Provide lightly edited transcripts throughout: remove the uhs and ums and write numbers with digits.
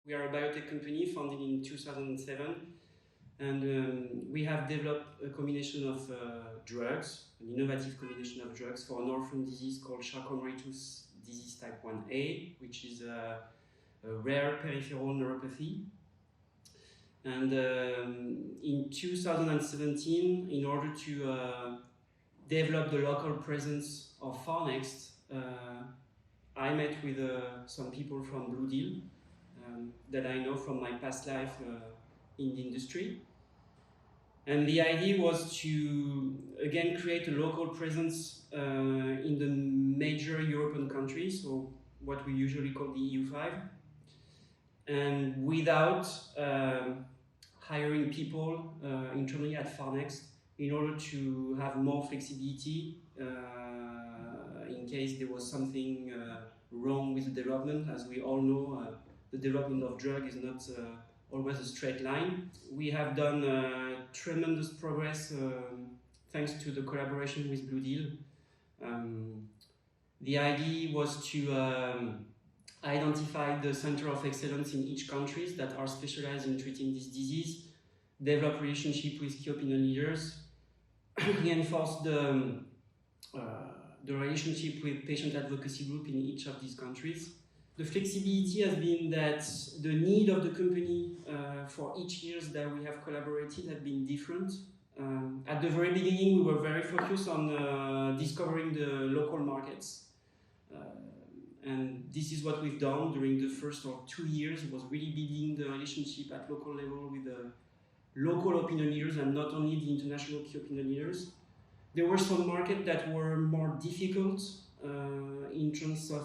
We are a biotech company founded in 2007, and we have developed a combination of drugs, an innovative combination of drugs for an orphan disease called Charcot-Marie-Tooth disease type 1A, which is a rare peripheral neuropathy. And in 2017, in order to develop the local presence of Pharnext, I met with some people from Blue Deal that I know from my past life in the industry. And the idea was to, again, create a local presence in the major European countries, so what we usually call the EU5, and without hiring people internally at Pharnext in order to have more flexibility in case there was something wrong with the development. As we all know, the development of drug is not always a straight line. We have done tremendous progress thanks to the collaboration with Blue Deal. The idea was to identify the center of excellence in each country that are specialized in treating this disease, develop relationship with key opinion leaders, reinforce the relationship with patient advocacy group in each of these countries. The flexibility has been that the need of the company for each year that we have collaborated have been different. At the very beginning, we were very focused on discovering the local markets. And this is what we've done during the first 2 years. It was really building the relationship at local level with the local opinion leaders and not only the international key opinion leaders. There were some markets that were more difficult in terms of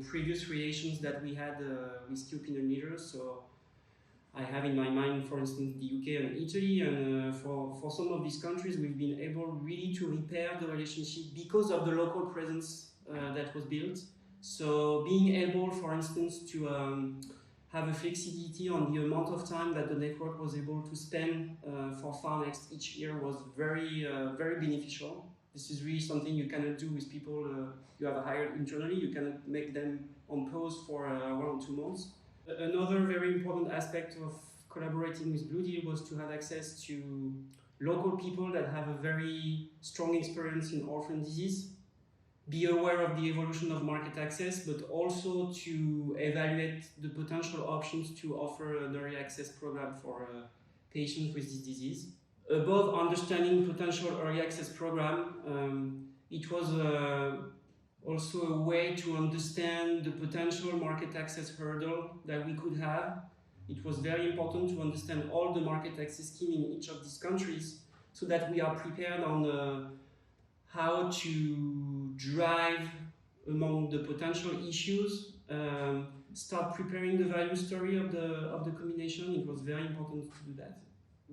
previous relations that we had with key opinion leaders. So I have in my mind, for instance, the UK and Italy, and for some of these countries, we've been able really to repair the relationship because of the local presence that was built. So being able, for instance, to have a flexibility on the amount of time that the network was able to spend for Pharnext each year was very beneficial. This is really something you cannot do with people you have hired internally. You cannot make them on pause for 1 or 2 months. Another very important aspect of collaborating with Blue Deal was to have access to local people that have a very strong experience in orphan disease, be aware of the evolution of market access, but also to evaluate the potential options to offer an early access program for patients with this disease. Above understanding potential early access program, it was also a way to understand the potential market access hurdle that we could have. It was very important to understand all the market access scheme in each of these countries so that we are prepared on how to drive among the potential issues, start preparing the value story of the combination. It was very important to do that.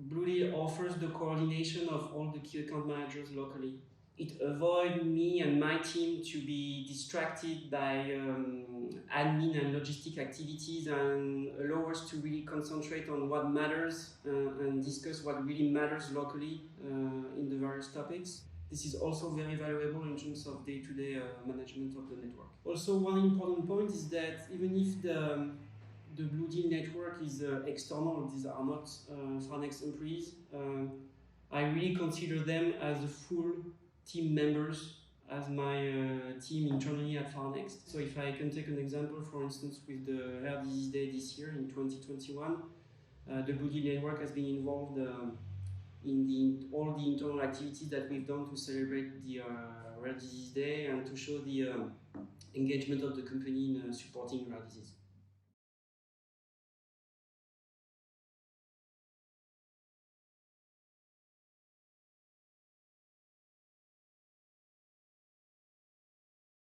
Blue Deal offers the coordination of all the key account managers locally. It avoids me and my team to be distracted by admin and logistic activities and allow us to really concentrate on what matters and discuss what really matters locally in the various topics. This is also very valuable in terms of day-to-day management of the network. Also, one important point is that even if the Blue Deal network is external, these are not Pharnext employees, I really consider them as the full team members as my team internally at Pharnext. So if I can take an example, for instance, with the Rare Disease Day this year in 2021, the Blue Deal network has been involved in all the internal activities that we've done to celebrate the Rare Disease Day and to show the engagement of the company in supporting rare disease.